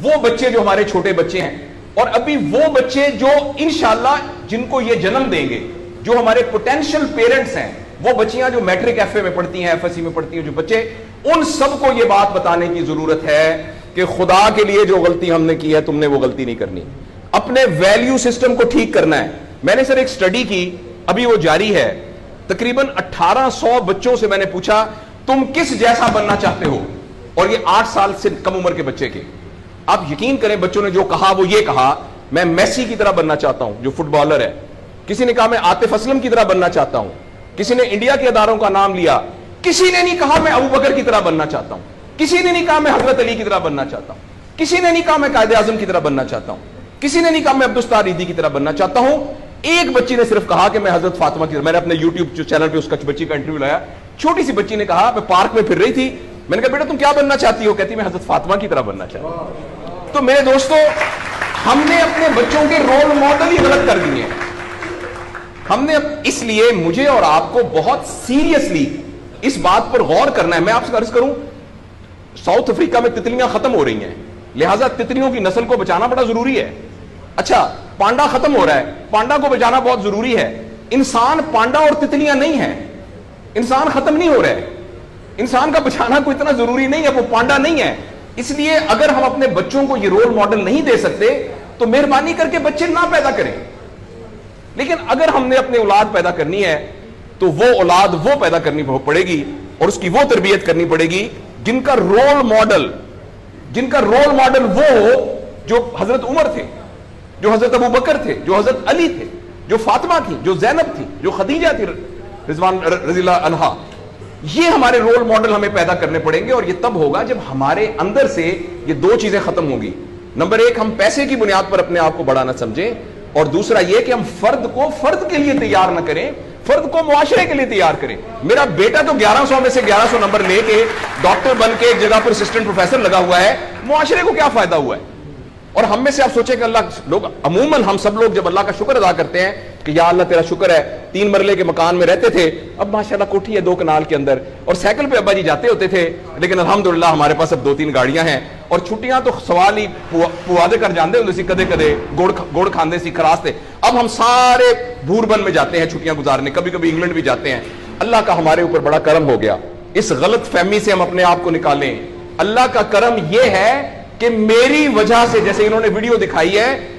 وہ بچے جو ہمارے چھوٹے بچے ہیں اور ابھی وہ بچے جو انشاءاللہ جن کو یہ جنم دیں گے، جو ہمارے پوٹینشیل پیرنٹس ہیں، وہ بچیاں جو میٹرک ایف اے میں پڑھتی ہیں، ایف ایس سی میں پڑھتی ہیں، جو بچے، ان سب کو یہ بات بتانے کی ضرورت ہے کہ خدا کے لیے جو غلطی ہم نے کی ہے تم نے وہ غلطی نہیں کرنی. اپنے ویلیو سسٹم کو ٹھیک کرنا ہے. میں نے سر ایک سٹڈی کی، ابھی وہ جاری ہے، تقریباً 1800 بچوں سے میں نے پوچھا تم کس جیسا بننا چاہتے ہو، اور یہ 8 سال سے کم عمر کے بچے کے. آپ یقین کریں بچوں نے جو کہا وہ یہ کہا میں میسی کی طرح بننا چاہتا ہوں جو فٹ بالر ہے. کسی نے کہا میں عاطف اسلم کی طرح بننا چاہتا ہوں. کسی نے انڈیا کے اداروں کا نام لیا. کسی نے نہیں کہا میں ابو بکر کی طرح بننا چاہتا ہوں. کسی نے نہیں کہا میں حضرت علی کی طرح بننا چاہتا ہوں. کسی نے نہیں کہا میں قائد اعظم کی طرح بننا چاہتا ہوں. کسی نے نہیں کہا میں عبدالستار ریدی کی طرح بننا چاہتا ہوں. ایک بچی نے صرف کہا کہ میں حضرت فاطمہ کی طرح. میں نے اپنے یوٹیوب چینل پہ اس کا بچی کا انٹرویو لایا. چھوٹی سی بچی نے کہا میں پارک میں پھر رہی تھی، میں نے کہا بیٹا تم کیا بننا چاہتی ہو؟ کہتی میں حضرت فاطمہ کی طرح بننا چاہتی ہوں. تو میرے دوستو، ہم نے اپنے بچوں کے رول ماڈل ہی غلط کر دیے. ہم نے اس لیے مجھے اور آپ کو بہت سیریسلی اس بات پر غور کرنا ہے. میں آپ سے عرض کروں، ساؤتھ افریقہ میں تتلیاں ختم ہو رہی ہیں، لہٰذا تتلیوں کی نسل کو بچانا بڑا ضروری ہے. اچھا، پانڈا ختم ہو رہا ہے، پانڈا کو بچانا بہت ضروری ہے. انسان پانڈا اور تتلیاں نہیں ہیں. انسان ختم نہیں ہو رہا ہے، انسان کا بچانا کوئی اتنا ضروری نہیں ہے، وہ پانڈا نہیں ہے. اس لیے اگر ہم اپنے بچوں کو یہ رول ماڈل نہیں دے سکتے تو مہربانی کر کے بچے نہ پیدا کریں. لیکن اگر ہم نے اپنی اولاد پیدا کرنی ہے تو وہ اولاد وہ پیدا کرنی پڑے گی اور اس کی وہ تربیت کرنی پڑے گی جن کا رول ماڈل وہ ہو جو حضرت عمر تھے، جو حضرت ابو بکر تھے، جو حضرت علی تھے، جو فاطمہ تھی، جو زینب تھی، جو خدیجہ تھی رضوان رضی اللہ عنہا. یہ ہمارے رول ماڈل ہمیں پیدا کرنے پڑیں گے، اور یہ تب ہوگا جب ہمارے اندر سے یہ دو چیزیں ختم ہوں گی. نمبر ایک، ہم پیسے کی بنیاد پر اپنے آپ کو بڑا نہ سمجھیں، اور دوسرا یہ کہ ہم فرد کو فرد کے لیے تیار نہ کریں، فرد کو معاشرے کے لیے تیار کریں. میرا بیٹا تو 1100 میں سے 1100 نمبر لے کے ڈاکٹر بن کے ایک جگہ پر اسسٹنٹ پروفیسر لگا ہوا ہے، معاشرے کو کیا فائدہ ہوا ہے؟ اور ہم میں سے آپ سوچیں کہ عموماً ہم سب لوگ جب اللہ کا شکر ادا کرتے ہیں کہ یا اللہ تیرا شکر ہے، 3 مرلے کے مکان میں رہتے تھے، اب ماشاءاللہ کوٹھی ہے 2 کنال کے اندر، اور سائیکل پہ ابا جی جاتے ہوتے تھے، لیکن الحمدللہ ہمارے پاس اب 2-3 گاڑیاں ہیں، اور چھٹیاں تو سوال ہی پوادے کر جاندے ہوتے سی، کدے کدے گوڑ کھاندے سی کھراستے. اب ہم سارے بھوربن میں جاتے ہیں چھٹیاں گزارنے، کبھی کبھی انگلینڈ بھی جاتے ہیں. اللہ کا ہمارے اوپر بڑا کرم ہو گیا. اس غلط فہمی سے ہم اپنے آپ کو نکالیں. اللہ کا کرم یہ ہے کہ میری وجہ سے، جیسے انہوں نے ویڈیو دکھائی ہے،